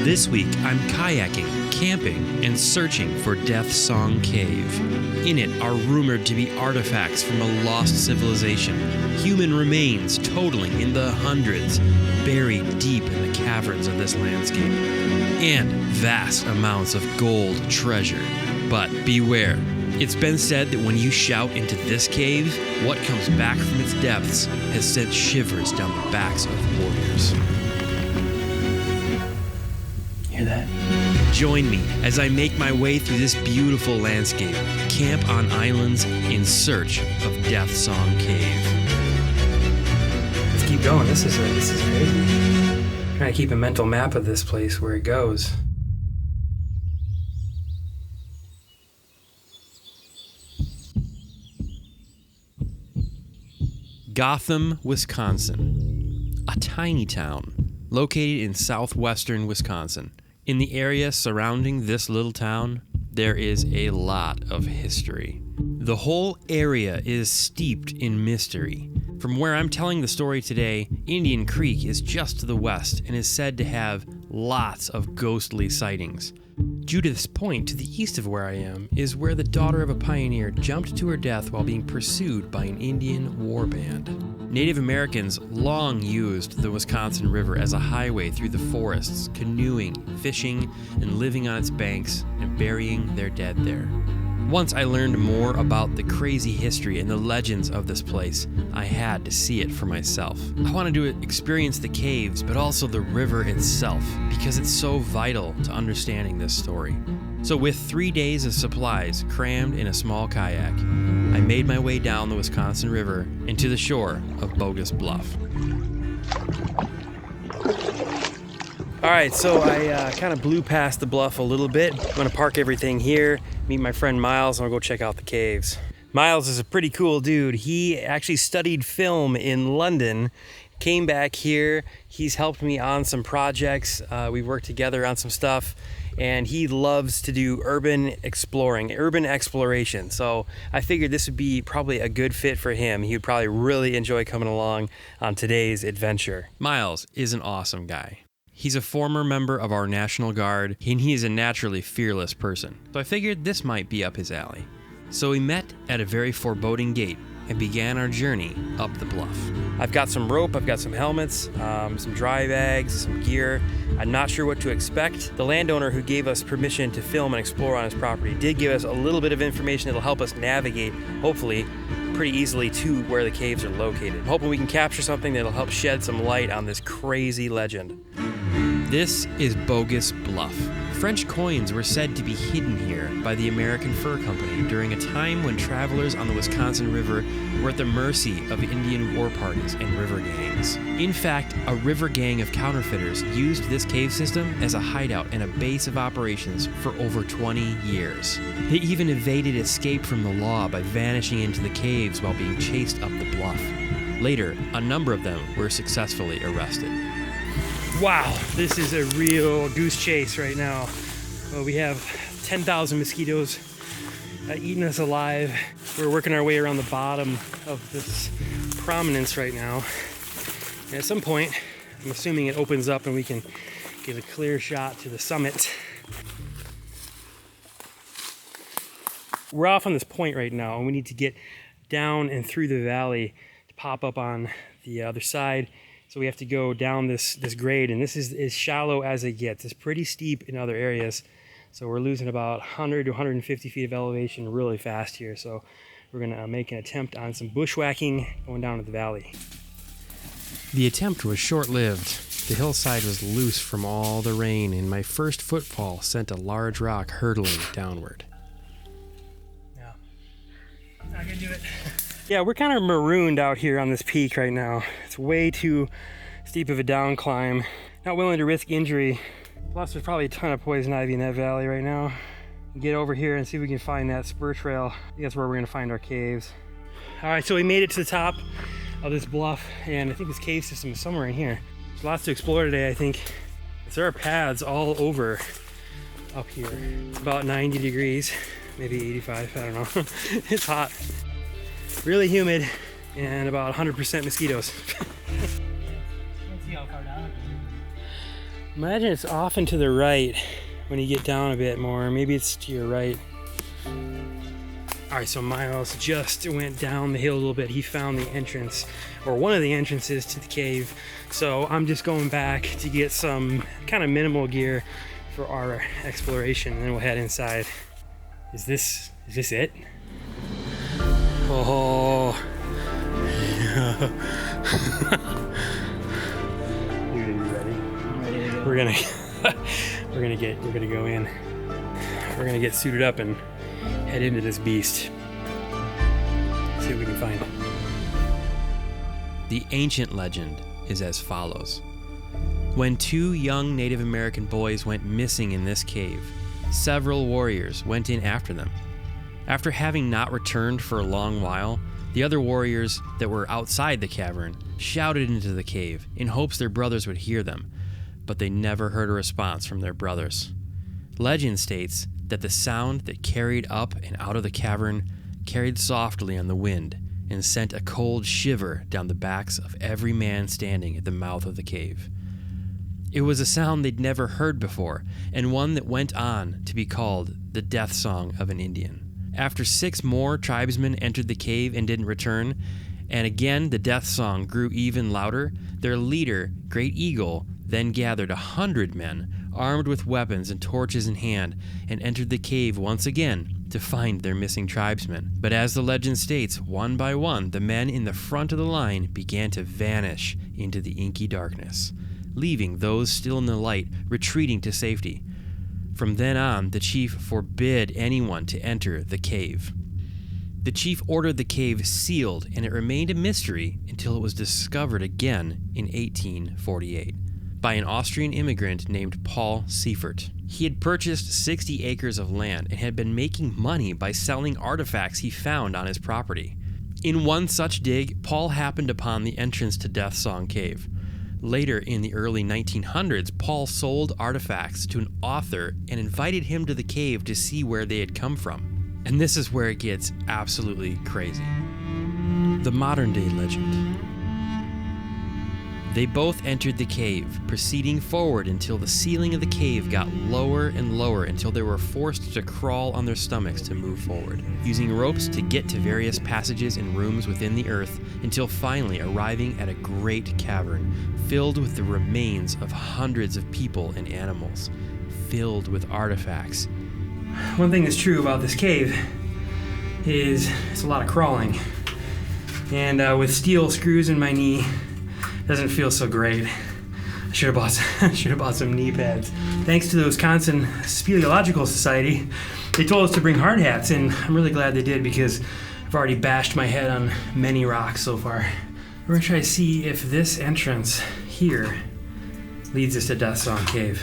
This week, I'm kayaking, camping, and searching for Death Song Cave. In it are rumored to be artifacts from a lost civilization, human remains totaling in the hundreds, buried deep in the caverns of this landscape, and vast amounts of gold treasure. But beware, it's been said that when you shout into this cave, what comes back from its depths has sent shivers down the backs of warriors. Hear that? Join me as I make my way through this beautiful landscape, camp on islands in search of Death Song Cave. Let's keep going. This is crazy. Trying to keep a mental map of this place where it goes. Gotham, Wisconsin, a tiny town located in southwestern Wisconsin. In the area surrounding this little town, there is a lot of history. The whole area is steeped in mystery. From where I'm telling the story today, Indian Creek is just to the west and is said to have lots of ghostly sightings. Due to this point, to the east of where I am, is where the daughter of a pioneer jumped to her death while being pursued by an Indian war band. Native Americans long used the Wisconsin River as a highway through the forests, canoeing, fishing, and living on its banks and burying their dead there. Once I learned more about the crazy history and the legends of this place, I had to see it for myself. I wanted to experience the caves, but also the river itself, because it's so vital to understanding this story. So with 3 days of supplies crammed in a small kayak, I made my way down the Wisconsin River and to the shore of Bogus Bluff. All right, so I kind of blew past the bluff a little bit. I'm gonna park everything here, meet my friend Miles, and I'll go check out the caves. Miles is a pretty cool dude. He actually studied film in London, came back here. He's helped me on some projects. We've worked together on some stuff, and he loves to do urban exploration. So I figured this would be probably a good fit for him. He would probably really enjoy coming along on today's adventure. Miles is an awesome guy. He's a former member of our National Guard, and he is a naturally fearless person. So I figured this might be up his alley. So we met at a very foreboding gate and began our journey up the bluff. I've got some rope, I've got some helmets, some dry bags, some gear. I'm not sure what to expect. The landowner who gave us permission to film and explore on his property did give us a little bit of information that'll help us navigate, hopefully, pretty easily to where the caves are located. I'm hoping we can capture something that'll help shed some light on this crazy legend. This is Bogus Bluff. French coins were said to be hidden here by the American Fur Company during a time when travelers on the Wisconsin River were at the mercy of Indian war parties and river gangs. In fact, a river gang of counterfeiters used this cave system as a hideout and a base of operations for over 20 years. They even evaded escape from the law by vanishing into the caves while being chased up the bluff. Later, a number of them were successfully arrested. Wow, this is a real goose chase right now. Well, we have 10,000 mosquitoes eating us alive. We're working our way around the bottom of this prominence right now. And at some point, I'm assuming it opens up and we can get a clear shot to the summit. We're off on this point right now, and we need to get down and through the valley to pop up on the other side. So we have to go down this grade, and this is as shallow as it gets. It's pretty steep in other areas. So we're losing about 100 to 150 feet of elevation really fast here. So we're gonna make an attempt on some bushwhacking going down to the valley. The attempt was short-lived. The hillside was loose from all the rain, and my first footfall sent a large rock hurtling downward. Yeah, not gonna do it. Yeah, we're kind of marooned out here on this peak right now. It's way too steep of a down climb. Not willing to risk injury. Plus, there's probably a ton of poison ivy in that valley right now. Get over here and see if we can find that spur trail. I think that's where we're gonna find our caves. All right, so we made it to the top of this bluff, and I think this cave system is somewhere in here. There's lots to explore today, I think. There are paths all over up here. It's about 90 degrees, maybe 85, I don't know. It's hot. Really humid, and about 100% mosquitoes. Imagine it's off and to the right when you get down a bit more. Maybe it's to your right. All right, so Miles just went down the hill a little bit. He found the entrance, or one of the entrances to the cave. So I'm just going back to get some kind of minimal gear for our exploration, and then we'll head inside. Is this it? Oh. You ready? I'm ready to go. We're gonna go in. We're gonna get suited up and head into this beast. See what we can find. The ancient legend is as follows. When 2 young Native American boys went missing in this cave, several warriors went in after them. After having not returned for a long while, the other warriors that were outside the cavern shouted into the cave in hopes their brothers would hear them, but they never heard a response from their brothers. Legend states that the sound that carried up and out of the cavern carried softly on the wind and sent a cold shiver down the backs of every man standing at the mouth of the cave. It was a sound they'd never heard before, and one that went on to be called the death song of an Indian. After 6 more tribesmen entered the cave and didn't return, and again the death song grew even louder, their leader, Great Eagle, then gathered 100 men, armed with weapons and torches in hand, and entered the cave once again to find their missing tribesmen. But as the legend states, one by one, the men in the front of the line began to vanish into the inky darkness, leaving those still in the light retreating to safety. From then on, the chief forbid anyone to enter the cave. The chief ordered the cave sealed, and it remained a mystery until it was discovered again in 1848 by an Austrian immigrant named Paul Seifert. He had purchased 60 acres of land and had been making money by selling artifacts he found on his property. In one such dig, Paul happened upon the entrance to Death Song Cave. Later, in the early 1900s, Paul sold artifacts to an author and invited him to the cave to see where they had come from. And this is where it gets absolutely crazy. The modern-day legend. They both entered the cave, proceeding forward until the ceiling of the cave got lower and lower until they were forced to crawl on their stomachs to move forward, using ropes to get to various passages and rooms within the earth until finally arriving at a great cavern filled with the remains of hundreds of people and animals, filled with artifacts. One thing that's true about this cave is it's a lot of crawling. And with steel screws in my knee, doesn't feel so great. I should have bought some knee pads. Thanks to the Wisconsin Speleological Society, they told us to bring hard hats, and I'm really glad they did because I've already bashed my head on many rocks so far. We're gonna try to see if this entrance here leads us to Death Song Cave.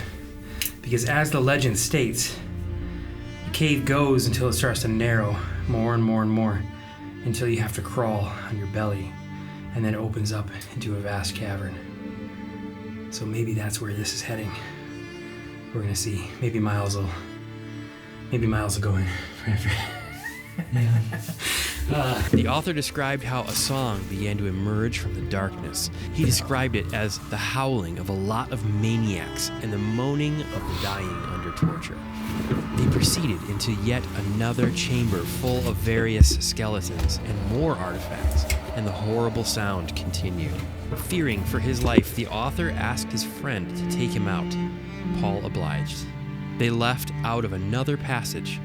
Because as the legend states, the cave goes until it starts to narrow more and more and more until you have to crawl on your belly, and then it opens up into a vast cavern. So maybe that's where this is heading. We're gonna see. Maybe Miles will go in forever. The author described how a song began to emerge from the darkness. He described it as the howling of a lot of maniacs and the moaning of the dying under torture. They proceeded into yet another chamber full of various skeletons and more artifacts, and the horrible sound continued. Fearing for his life, the author asked his friend to take him out. Paul obliged. They left out of another passage,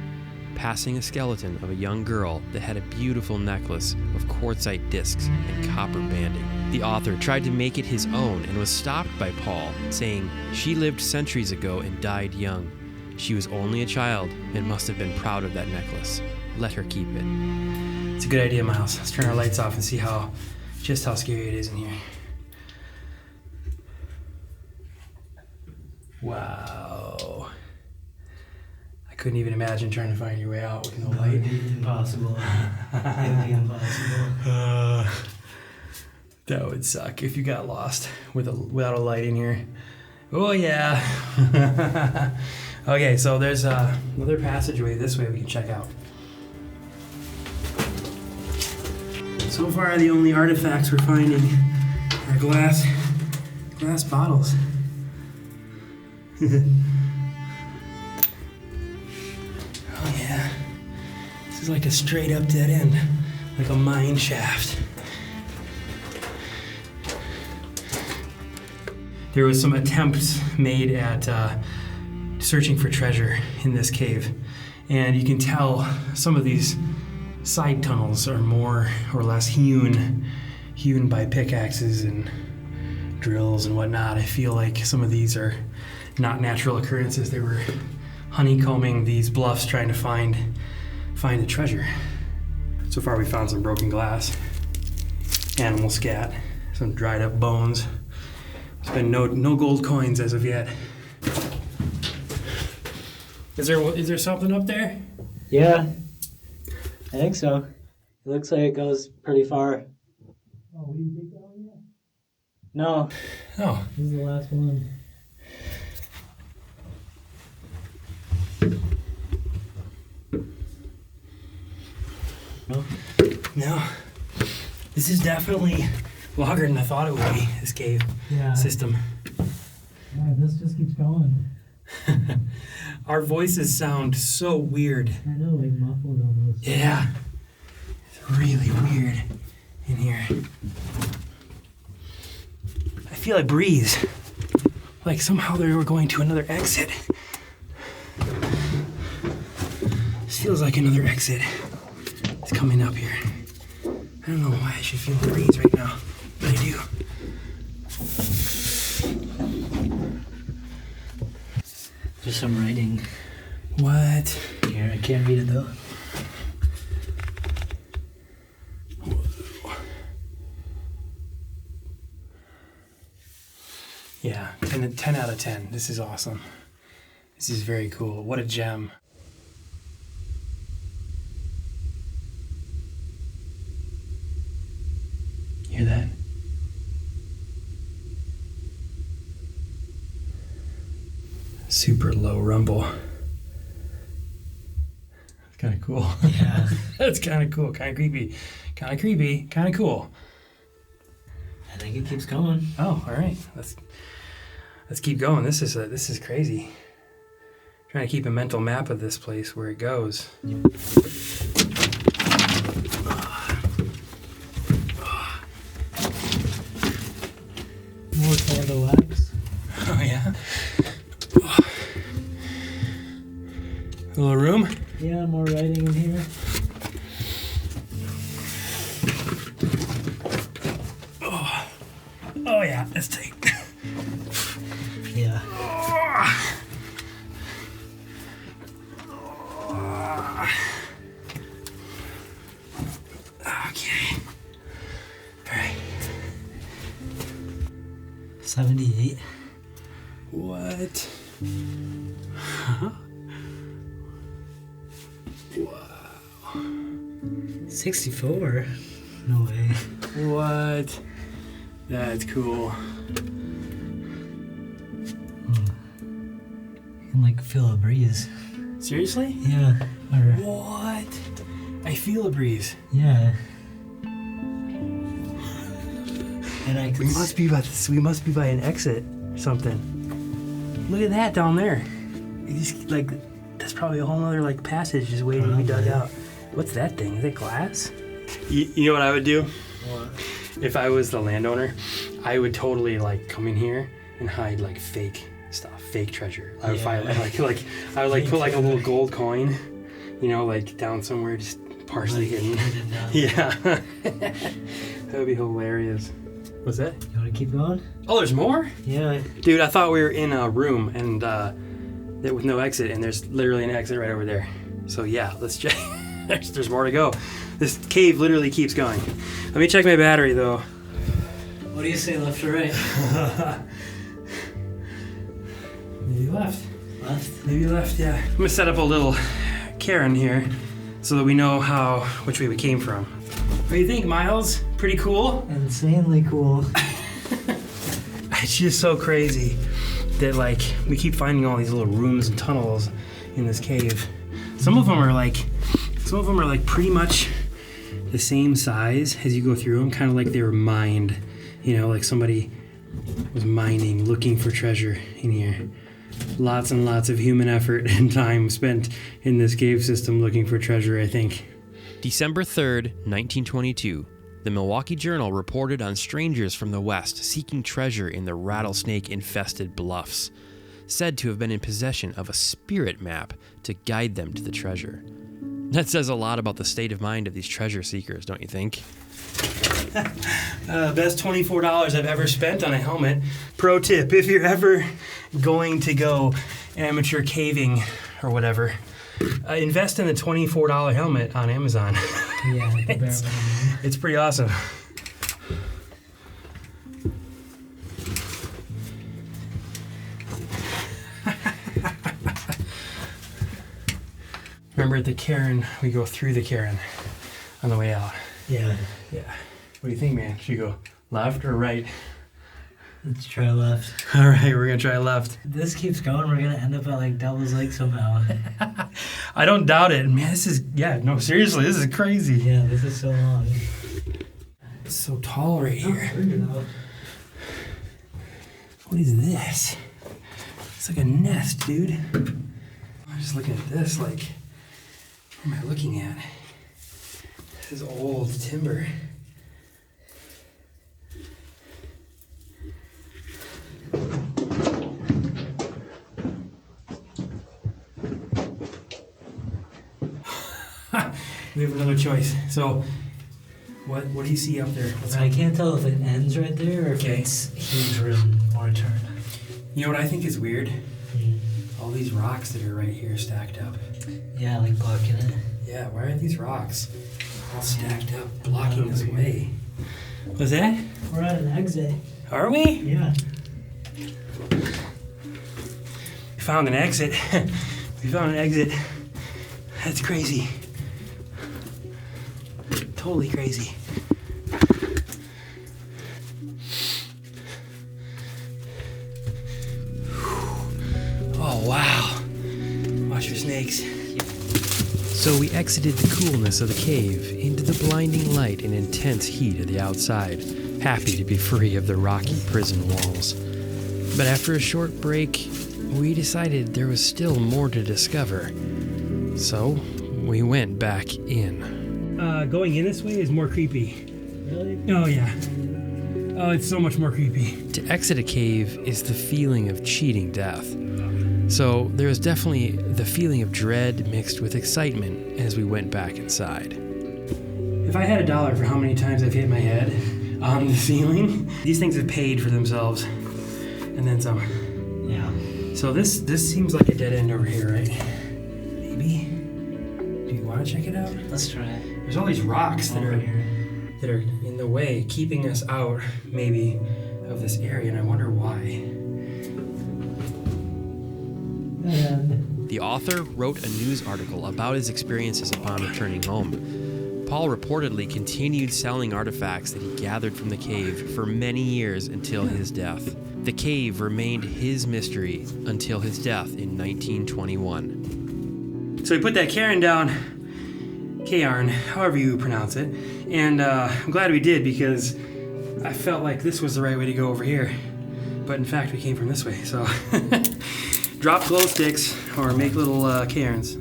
passing a skeleton of a young girl that had a beautiful necklace of quartzite discs and copper banding. The author tried to make it his own and was stopped by Paul, saying she lived centuries ago and died young. She was only a child and must have been proud of that necklace. Let her keep it. It's a good idea, Miles. Let's turn our lights off and see just how scary it is in here. Wow. I couldn't even imagine trying to find your way out with no light. It'd be impossible. It'd be impossible. That would suck if you got lost without a light in here. Oh yeah. Okay, so there's another passageway this way we can check out. So far, the only artifacts we're finding are glass bottles. Oh yeah. This is like a straight up dead end, like a mine shaft. There was some attempts made at searching for treasure in this cave, and you can tell some of these side tunnels are more or less hewn by pickaxes and drills and whatnot. I feel like some of these are not natural occurrences. They were honeycombing these bluffs trying to find the treasure. So far we found some broken glass, animal scat, some dried up bones. There's been no gold coins as of yet. Is there something up there? Yeah, I think so. It looks like it goes pretty far. Oh, we didn't take that one yet? No. Oh. This is the last one. No? No. This is definitely longer than I thought it would be, this cave system. Yeah, this just keeps going. Our voices sound so weird. I know, like muffled almost. Yeah. It's really weird in here. I feel a breeze. Like somehow they were going to another exit. This feels like another exit. It's coming up here. I don't know why I should feel a breeze right now, but I do. There's some writing. What? Here, I can't read it though. Yeah, 10 out of 10. This is awesome. This is very cool. What a gem. Hear that? Super low rumble. That's kind of cool. Yeah. That's kind of cool. Kind of creepy. Kind of creepy. Kind of cool. I think it keeps going. Oh, all right. Let's keep going. This is crazy. Trying to keep a mental map of this place where it goes. More candle wax. Oh yeah. A little room. Yeah, more writing in here. Oh yeah, let's take. Yeah. Okay. All right. 78. What? Huh? Wow. 64. No way. What? That's cool. You can like feel a breeze. Seriously? Yeah. Or, What? I feel a breeze. yeah. And I We must be by this. We must be by an exit or something. Look at that down there. It just like that's probably a whole other like passage just waiting to be dug out. What's that thing? Is it glass? You know what I would do? What? If I was the landowner, I would totally like come in here and hide like fake stuff, fake treasure. I would find like I would like put like a little gold coin, you know, like down somewhere, just partially hidden. Yeah, that would be hilarious. What's that? You want to keep going? Oh, there's more? Yeah. Dude, I thought we were in a room and with no exit, and there's literally an exit right over there. So yeah, let's check. There's more to go. This cave literally keeps going. Let me check my battery though. What do you say, left or right? Maybe left. Left. Maybe left, yeah. I'm gonna set up a little cairn here so that we know which way we came from. What do you think, Miles? Pretty cool? Insanely cool. It's just so crazy that like we keep finding all these little rooms and tunnels in this cave. Some of them are like pretty much the same size as you go through them, kind of like they were mined, you know, like somebody was mining, looking for treasure in here. Lots and lots of human effort and time spent in this cave system looking for treasure, I think. December 3rd, 1922. The Milwaukee Journal reported on strangers from the West seeking treasure in the rattlesnake-infested bluffs, said to have been in possession of a spirit map to guide them to the treasure. That says a lot about the state of mind of these treasure seekers, don't you think? Best $24 I've ever spent on a helmet. Pro tip, if you're ever going to go amateur caving or whatever, invest in the $24 helmet on Amazon. Yeah, It's pretty awesome. Remember at the cairn, we go through the cairn on the way out. Yeah. Yeah. What do you think, man? Should we go left or right? Let's try left. All right, we're gonna try left. If this keeps going, we're gonna end up at like Devil's Lake somehow. I don't doubt it. Man, this is, no, seriously, this is crazy. Yeah, this is so long. It's so tall right here. Oh, What is this? It's like a nest, dude. I'm just looking at this, like, what am I looking at? This is old timber. We have another choice. So, what do you see up there? I can't tell if it ends right there or if Okay. it's huge room or turn. You know what I think is weird? All these rocks that are right here stacked up. Yeah, like blocking it. Yeah, why are these rocks all stacked up, blocking this way? What's that? We're at an exit. Are we? Yeah. We found an exit. We found an exit. That's crazy. Totally crazy. Oh, wow. Watch your snakes. So we exited the coolness of the cave into the blinding light and intense heat of the outside, happy to be free of the rocky prison walls. But after a short break, we decided there was still more to discover. So we went back in. Going in this way is more creepy. Really? Oh, yeah. Oh, it's so much more creepy. To exit a cave is the feeling of cheating death. So there was definitely the feeling of dread mixed with excitement as we went back inside. If I had $1 for how many times I've hit my head on the ceiling, these things have paid for themselves. And then some. Yeah. So this seems like a dead end over here, right? Maybe? Do you want to check it out? Let's try it. There's all these rocks that Over are here. in the way, keeping us out, maybe, of this area, and I wonder why. And The author wrote a news article about his experiences upon returning home. Paul reportedly continued selling artifacts that he gathered from the cave for many years until his death. The cave remained his mystery until his death in 1921. So we put that cairn down, cairn, however you pronounce it, and I'm glad we did because I felt like this was the right way to go over here. But in fact, we came from this way, so drop glow sticks or make little cairns.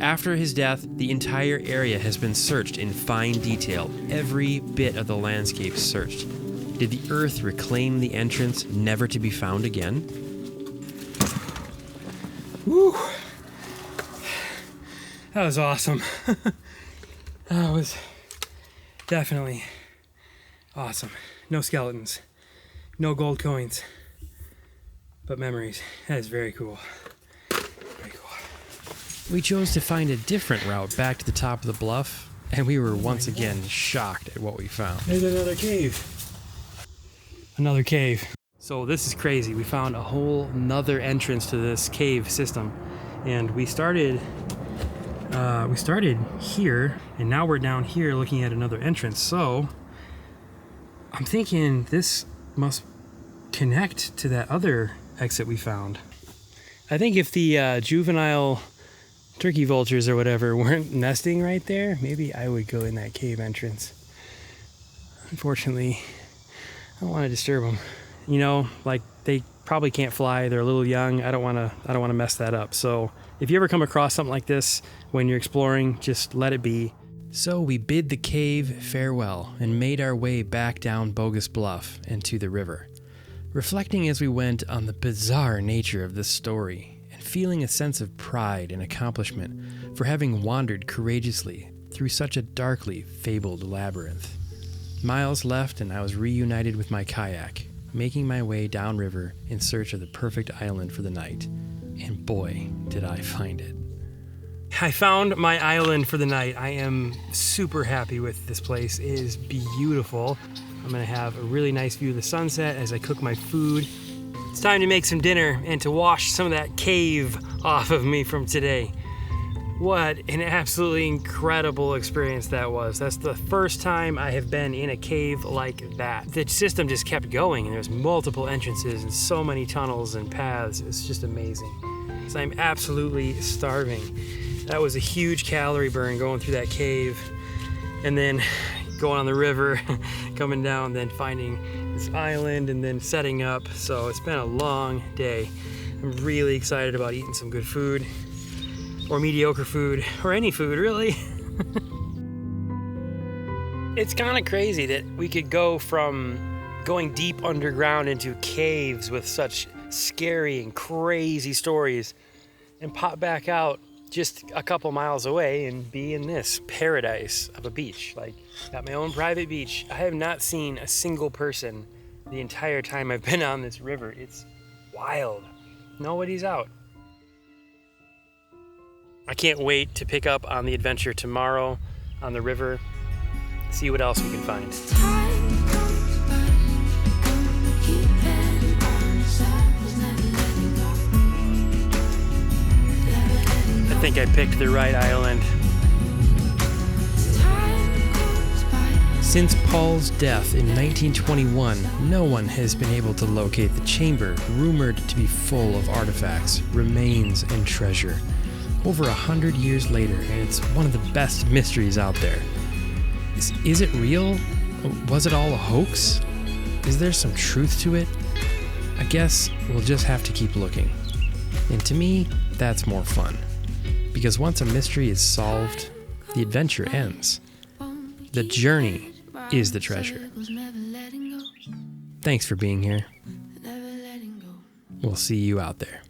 After his death, the entire area has been searched in fine detail, every bit of the landscape searched. Did the earth reclaim the entrance never to be found again? Woo! That was awesome. That was definitely awesome. No skeletons, no gold coins, but memories. That is very cool. Very cool. We chose to find a different route back to the top of the bluff, and we were once again shocked at what we found. There's another cave. Another cave. So this is crazy. We found a whole nother entrance to this cave system, and we started here, and now we're down here looking at another entrance. So I'm thinking this must connect to that other exit we found. I think if the juvenile turkey vultures or whatever weren't nesting right there, maybe I would go in that cave entrance. Unfortunately, I don't want to disturb them. You know, like they probably can't fly. They're a little young. I don't want to mess that up. So if you ever come across something like this when you're exploring, just let it be. So we bid the cave farewell and made our way back down Bogus Bluff and to the river, reflecting as we went on the bizarre nature of this story and feeling a sense of pride and accomplishment for having wandered courageously through such a darkly fabled labyrinth. Miles left and I was reunited with my kayak, making my way downriver in search of the perfect island for the night. And boy, did I find it. I found my island for the night. I am super happy with this place. It is beautiful. I'm gonna have a really nice view of the sunset as I cook my food. It's time to make some dinner and to wash some of that cave off of me from today. What an absolutely incredible experience that was. That's the first time I have been in a cave like that. The system just kept going and there's multiple entrances and so many tunnels and paths. It's just amazing. So I'm absolutely starving. That was a huge calorie burn going through that cave and then going on the river, coming down, then finding this island and then setting up. So it's been a long day. I'm really excited about eating some good food, or mediocre food, or any food really. It's kind of crazy that we could go from going deep underground into caves with such scary and crazy stories and pop back out just a couple miles away and be in this paradise of a beach. Like, got my own private beach. I have not seen a single person the entire time I've been on this river. It's wild. Nobody's out. I can't wait to pick up on the adventure tomorrow on the river, see what else we can find. I think I picked the right island. Since Paul's death in 1921, no one has been able to locate the chamber rumored to be full of artifacts, remains, and treasure. Over 100 years later, and it's one of the best mysteries out there. Is it real? Was it all a hoax? Is there some truth to it? I guess we'll just have to keep looking. And to me, that's more fun. Because once a mystery is solved, the adventure ends. The journey is the treasure. Thanks for being here. We'll see you out there.